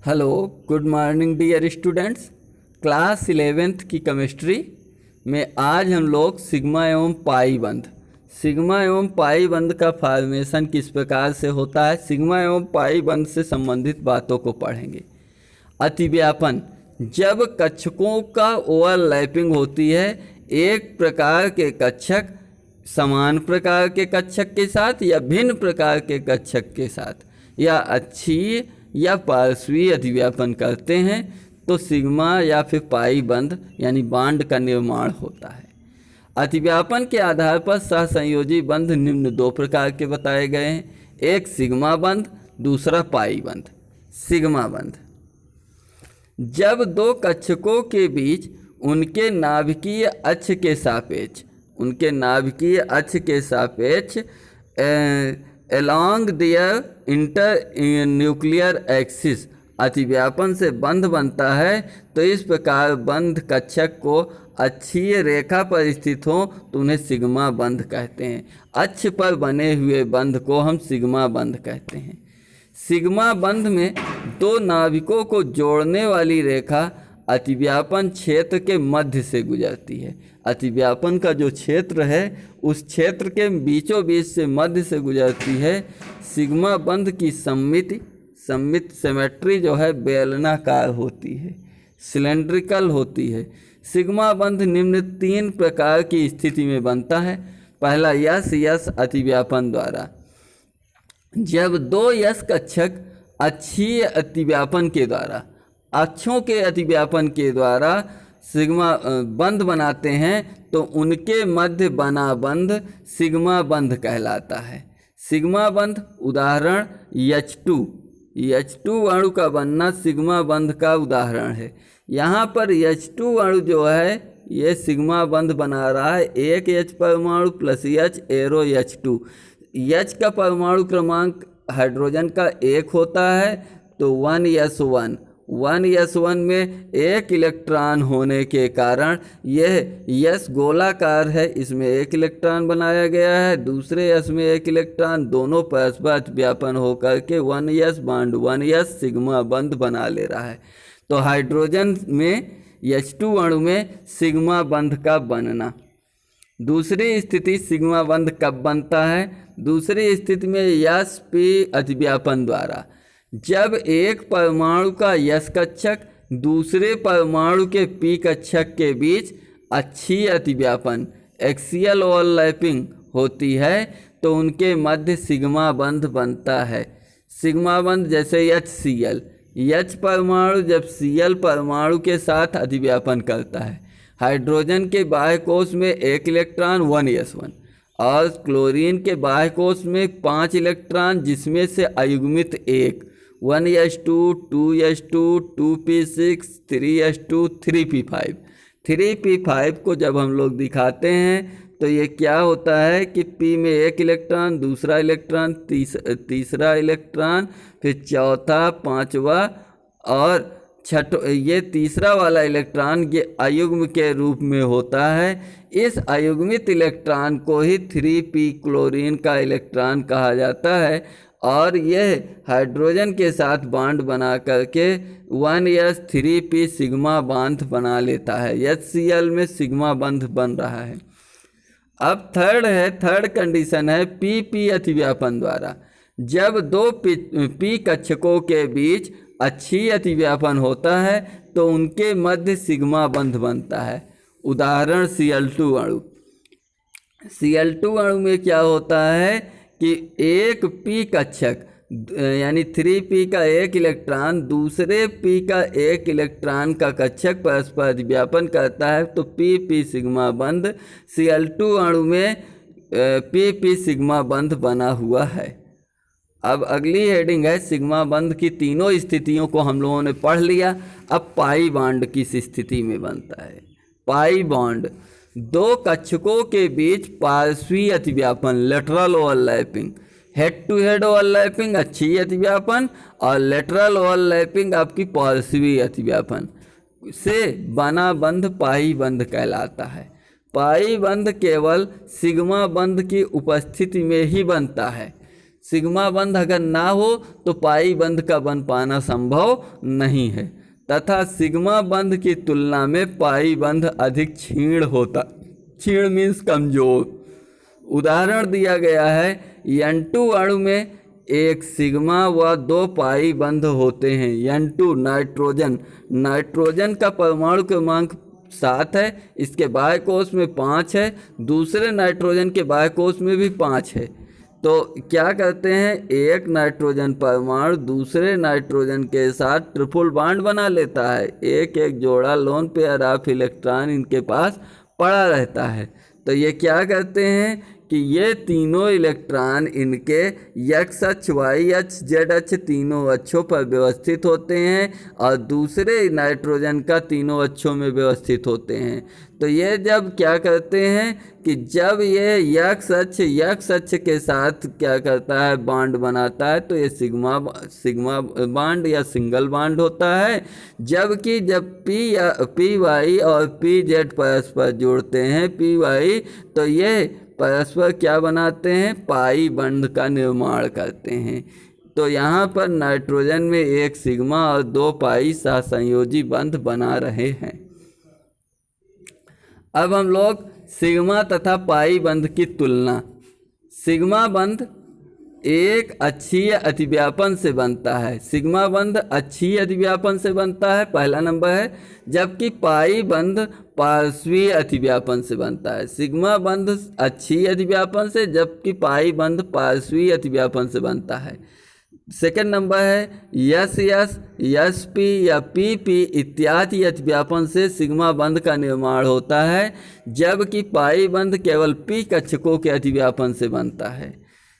Hello, good morning dear students. Class 11th की chemistry में आज हम लोग सिग्मा एवं पाई बंध का फॉर्मेशन किस प्रकार से होता है, सिग्मा एवं पाई बंध से संबंधित बातों को पढ़ेंगे। अतिव्यापन, जब कक्षकों का ओवरलैपिंग होती है, एक प्रकार के कक्षक समान प्रकार के कक्षक के साथ या भिन्न प्रकार के कक्षक के साथ या अक्षीय या पार्श्वीय अतिव्यापन करते हैं तो सिग्मा या फिर पाई बंध यानी बांड का निर्माण होता है। अतिव्यापन के आधार पर सहसंयोजी बंध निम्न दो प्रकार के बताए गए हैं, एक सिग्मा बंध, दूसरा पाई बंध। सिग्मा बंध, जब दो कक्षकों के बीच उनके नाभिकीय अक्ष के सापेक्ष along their internuclear axis अतिव्यापन से बंध बनता है, तो इस प्रकार बंध कक्षक को अक्षीय रेखा पर स्थित हो तो उन्हें सिग्मा बंध कहते हैं। अक्ष पर बने हुए बंध को हम सिग्मा बंध कहते हैं। सिग्मा बंध में दो नाभिकों को जोड़ने वाली रेखा अतिव्यापन क्षेत्र के मध्य से गुजरती है। अतिव्यापन का जो क्षेत्र है उस क्षेत्र के बीचों बीच से मध्य से गुजरती है। सिग्मा बंध की सममित सिमेट्री जो है बेलनाकार होती है, सिलेंड्रिकल होती है। सिग्मा बंध निम्न तीन प्रकार की स्थिति में बनता है। पहला यस अतिव्यापन द्वारा, जब दो यस कक्षक अक्षीय अतिव्यापन के द्वारा अक्षों के अतिव्यापन के द्वारा सिग्मा बंध बनाते हैं तो उनके मध्य बना बंध सिग्मा बंध कहलाता है। सिग्मा बंध उदाहरण H2 अणु का बनना सिग्मा बंध का उदाहरण है। यहाँ पर H2 अणु जो है ये सिग्मा बंध बना रहा है, एक H परमाणु plus H arrow H2। H का परमाणु क्रमांक हाइड्रोजन का 1 होता है तो 1s1 में एक इलेक्ट्रॉन होने के कारण यह यस गोलाकार है, इसमें एक इलेक्ट्रॉन बनाया गया है, दूसरे यस में एक इलेक्ट्रॉन, दोनों परस्पर व्यापन होकर के 1s बॉन्ड 1s सिग्मा बंध बना ले रहा है। तो हाइड्रोजन में H2 अणु में सिग्मा बंध का बनना। दूसरी स्थिति सिग्मा बंध कब बनता है? दूसरी स्थिति में यस पी अतिव्यापन द्वारा, जब एक परमाणु का यस कक्षक दूसरे परमाणु के पी कक्षक के बीच अक्षीय अतिव्यापन एक्सियल ओवरलैपिंग होती है तो उनके मध्य सिग्मा बंध बनता है। सिग्मा बंध जैसे HCl, H परमाणु जब Cl परमाणु के साथ अतिव्यापन करता है, हाइड्रोजन के बाह्य कोश में एक इलेक्ट्रॉन 1s1 और क्लोरीन के बाह्य कोश में 5 इलेक्ट्रॉन जिसमें से अयुग्मित 1s2 2s2 2p6 3s2 3p5। 3p5 को जब हम लोग दिखाते हैं तो ये क्या होता है कि p में एक इलेक्ट्रॉन, दूसरा इलेक्ट्रॉन, तीसरा इलेक्ट्रॉन, फिर चौथा, पांचवा और ये तीसरा वाला इलेक्ट्रॉन ये अयुग्म के रूप में होता है। इस अयुग्मित इलेक्ट्रॉन को ही 3p क्लोरीन का इलेक्ट्रॉन कहा जाता है और यह हाइड्रोजन के साथ बॉन्ड बना करके 1s 3p सिग्मा बंध बना लेता है। HCl में सिग्मा बंध बन रहा है। अब थर्ड कंडीशन है pp अतिव्यापन द्वारा, जब दो p कक्षकों के बीच अक्षीय अतिव्यापन होता है तो उनके मध्य सिग्मा बंध बनता है। उदाहरण Cl2 अणु। Cl2 अणु में क्या होता है कि एक p कक्षक यानी 3p का एक इलेक्ट्रॉन दूसरे p का एक इलेक्ट्रॉन का कक्षक परस्पर अतिव्यापन करता है तो pp सिग्मा बंध Cl2 अणु में pp सिग्मा बंध बना हुआ है। अब अगली हेडिंग है सिग्मा बंध की तीनों स्थितियों को हम लोगों ने पढ़ लिया। अब पाई बॉन्ड किस स्थिति में बनता है? पाई बॉन्ड, दो कक्षकों के बीच पार्श्वीय अतिव्यापन lateral overlapping, head to head overlapping अक्षीय अतिव्यापन और लेटरल ओवरलैपिंग आपकी पार्श्वीय अतिव्यापन से बना बंध पाई बंध कहलाता है। पाई बंध केवल सिग्मा बंध की उपस्थिति में ही बनता है। सिग्मा बंध अगर ना हो तो पाई बंध का बन पाना संभव नहीं है, तथा सिग्मा बंध की तुलना में पाई बंध अधिक क्षीण होता। क्षीण मीन्स कमजोर। उदाहरण दिया गया है, N2 अणु में एक सिग्मा व 2 पाई बंध होते हैं। N2 नाइट्रोजन, नाइट्रोजन का परमाणु क्रमांक 7 है, इसके बाह्य कोश में 5 है, दूसरे नाइट्रोजन के बाह्य कोश में भी 5 है। तो क्या करते हैं, एक नाइट्रोजन परमाणु दूसरे नाइट्रोजन के साथ ट्रिपल बॉन्ड बना लेता है। एक एक जोड़ा लोन पेयर ऑफ इलेक्ट्रॉन इनके पास पड़ा रहता है। तो ये क्या करते हैं कि ये तीनों इलेक्ट्रॉन इनके एक्स अक्ष, वाई अक्ष, जेड अक्ष तीनों अक्षों पर व्यवस्थित होते हैं और दूसरे नाइट्रोजन का तीनों अक्षों में व्यवस्थित होते हैं। तो ये जब क्या करते हैं कि जब ये एक्स अक्ष के साथ क्या करता है, बॉन्ड बनाता है, तो ये सिग्मा बॉन्ड या सिंगल बॉन्ड होता है। जबकि जब पी वाई और पी जेड परस्पर जुड़ते हैं, पी वाई, तो ये परस्पर क्या बनाते हैं, पाई बंध का निर्माण करते हैं। तो यहाँ पर नाइट्रोजन में एक सिग्मा और 2 पाई सहसंयोजी बंध बना रहे हैं। अब हम लोग सिग्मा तथा पाई बंध की तुलना। सिग्मा बंध एक अक्षीय अतिव्यापन से बनता है। सिग्मा बंध अक्षीय अतिव्यापन से बनता है, पहला नंबर है। जबकि पाई बंध पार्श्वीय अतिव्यापन से बनता है। सिग्मा बंध अक्षीय अतिव्यापन से, जबकि पाई बंध पार्श्वीय अतिव्यापन से बनता है। सेकंड नंबर है यस पी या पी इत्यादि अतिव्यापन से सिग्मा बंध का निर्माण होता है, जबकि पाई बंध केवल पी कक्षकों के अतिव्यापन से बनता है।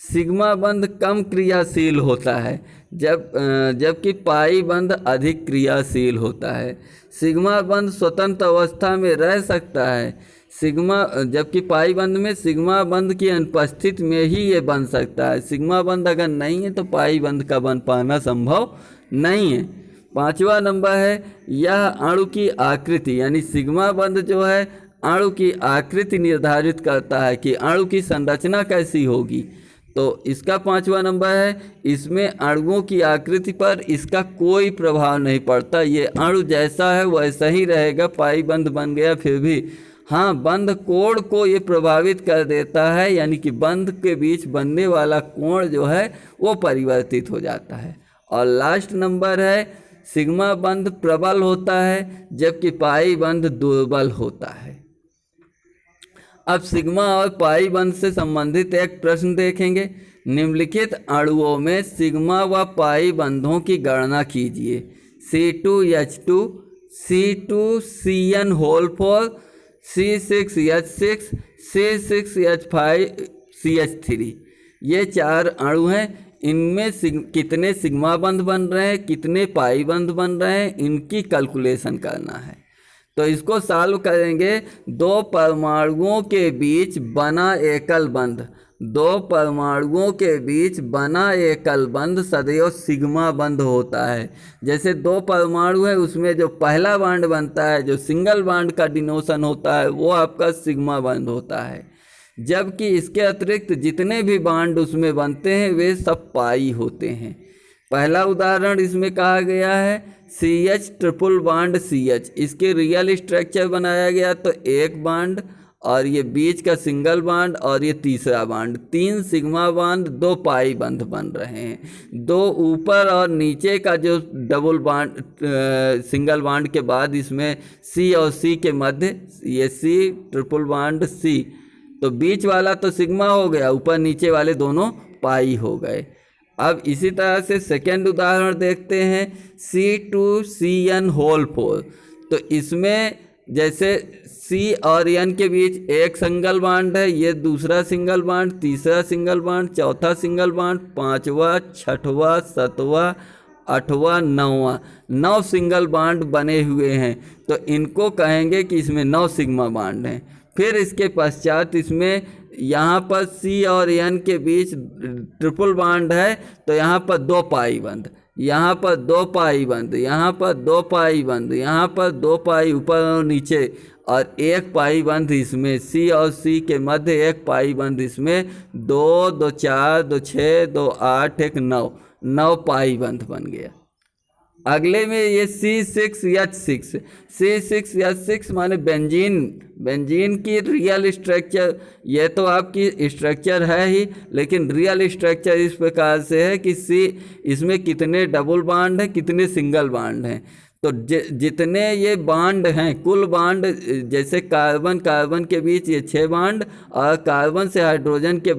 सिग्मा बंध कम क्रियाशील होता है, जबकि पाई बंध अधिक क्रियाशील होता है। सिग्मा बंध स्वतंत्र अवस्था में रह सकता है, जबकि पाई बंध में सिग्मा बंध की अनुपस्थिति में ही ये बन सकता है। सिग्मा बंध अगर नहीं है तो पाई बंध का बन पाना संभव नहीं है। पांचवा नंबर है यह अणु की आकृति, यानी सिग्मा बंध जो है अणु की आकृति निर्धारित करता है कि अणु की संरचना कैसी होगी। तो इसका पांचवा नंबर है, इसमें अणुओं की आकृति पर इसका कोई प्रभाव नहीं पड़ता। ये अणु जैसा है वैसा ही रहेगा। पाई बंध बन गया फिर भी, हाँ, बंध कोण को ये प्रभावित कर देता है, यानी कि बंध के बीच बनने वाला कोण जो है वो परिवर्तित हो जाता है। और लास्ट नंबर है सिग्मा बंध प्रबल होता है, जबकि पाई बंध दुर्बल होता है। अब सिग्मा और पाई बंध से संबंधित एक प्रश्न देखेंगे। निम्नलिखित अणुओं में सिग्मा व पाई बंधों की गणना कीजिए। C2H2, C2CN whole 4, C6H6, C6H5, CH3। ये 4 अणु हैं। इनमें कितने सिग्मा बंध बन रहे हैं, कितने पाई बंध बन रहे हैं, इनकी कैलकुलेशन करना है। तो इसको सॉल्व करेंगे। 2 परमाणुओं के बीच बना एकल बंध, 2 परमाणुओं के बीच बना एकल बंध सदैव सिग्मा बंध होता है। जैसे 2 परमाणु है, उसमें जो पहला बॉन्ड बनता है, जो सिंगल बॉन्ड का डिनोशन होता है, वो आपका सिग्मा बंध होता है। जबकि इसके अतिरिक्त जितने भी बॉन्ड उसमें बनते हैं वे सब पाई होते हैं। पहला उदाहरण इसमें कहा गया है CH ट्रिपल बॉन्ड CH। इसके रियल स्ट्रक्चर बनाया गया तो एक बॉन्ड और ये बीच का सिंगल बॉन्ड और ये तीसरा बॉन्ड, 3 सिग्मा बॉन्ड, 2 पाई बंध बन रहे हैं। 2 ऊपर और नीचे का जो डबल बॉन्ड सिंगल बॉन्ड के बाद इसमें C और C के मध्य ये C ट्रिपल बॉन्ड C, तो बीच वाला तो सिग्मा हो गया, ऊपर नीचे वाले दोनों पाई हो गए। अब इसी तरह से सेकेंड उदाहरण देखते हैं C2CN होल 4। तो इसमें जैसे C और N के बीच एक सिंगल बॉन्ड है, ये दूसरा सिंगल बॉन्ड, तीसरा सिंगल बॉन्ड, चौथा सिंगल बॉन्ड, 5वां, 6वां, 7वां, 8वां, 9वां, 9 सिंगल बॉन्ड बने हुए हैं। तो इनको कहेंगे कि इसमें 9 सिग्मा बॉन्ड हैं। फिर इसके पश्चात इसमें यहाँ पर C और N के बीच ट्रिपल बॉन्ड है, तो यहाँ पर 2 पाई बंध, यहाँ पर 2 पाई बंद, यहाँ पर 2 पाई बंद, यहाँ पर 2 पाई ऊपर और नीचे, और 1 पाई बंद इसमें, सी और सी के मध्य 1 पाई बंद इसमें, 2 2 4 2 6 2 8 1 9, 9 पाई बंद बन गया। अगले में ये C6H6, C6H6 माने बेंजीन, बेंजीन की रियल स्ट्रक्चर, ये तो आपकी स्ट्रक्चर है ही, लेकिन रियल स्ट्रक्चर इस प्रकार से है कि इसमें कितने डबल बॉन्ड हैं, कितने सिंगल बॉन्ड हैं। तो जितने ये बॉन्ड हैं, कुल बॉन्ड, जैसे कार्बन कार्बन के बीच ये 6 बॉन्ड, और कार्बन से हाइड्रोजन के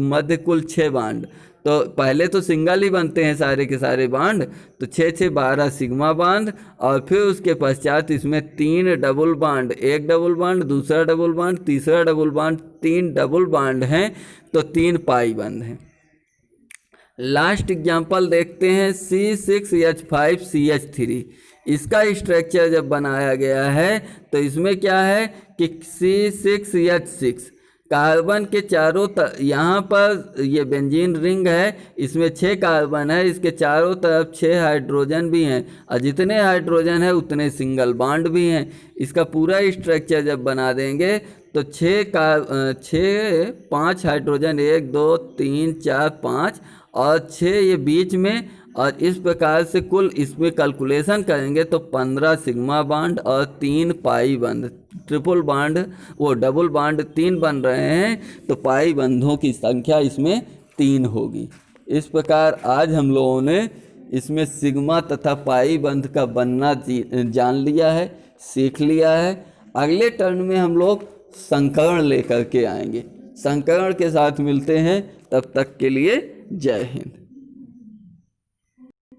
मध्य कुल 6 बॉन्ड। तो पहले तो सिंगल ही बनते हैं सारे के सारे बॉन्ड, तो 6 6 12 सिग्मा बॉन्ड, और फिर उसके पश्चात इसमें 3 डबल बॉन्ड, 1 डबल बॉन्ड, दूसरा डबल बॉन्ड, तीसरा डबल बॉन्ड, 3 डबल बॉन्ड हैं, तो 3 पाई बंद हैं। लास्ट एग्जांपल देखते हैं C6H5CH3। इसका स्ट्रक्चर जब बनाया गया है तो इसमें क्या है कि C6H6 कार्बन के चारों यहाँ पर ये बेंजीन रिंग है, इसमें 6 कार्बन है, इसके चारों तरफ 6 हाइड्रोजन भी हैं, और जितने हाइड्रोजन है उतने सिंगल बॉन्ड भी हैं। इसका पूरा स्ट्रक्चर जब बना देंगे तो 5 हाइड्रोजन, 1 2 3 4 5 और 6 ये बीच में, और इस प्रकार से कुल इसमें कैलकुलेशन करेंगे तो 15 सिग्मा बॉन्ड और 3 पाई बंद, ट्रिपल बॉन्ड, वो डबल बॉन्ड 3 बन रहे हैं, तो पाई बंधों की संख्या इसमें 3 होगी। इस प्रकार आज हम लोगों ने इसमें सिग्मा तथा पाई बंध का बनना जान लिया है, सीख लिया है। अगले टर्न में हम लोग संकरण लेकर के आएंगे। संकरण के साथ मिलते हैं, तब तक के लिए जय हिंद।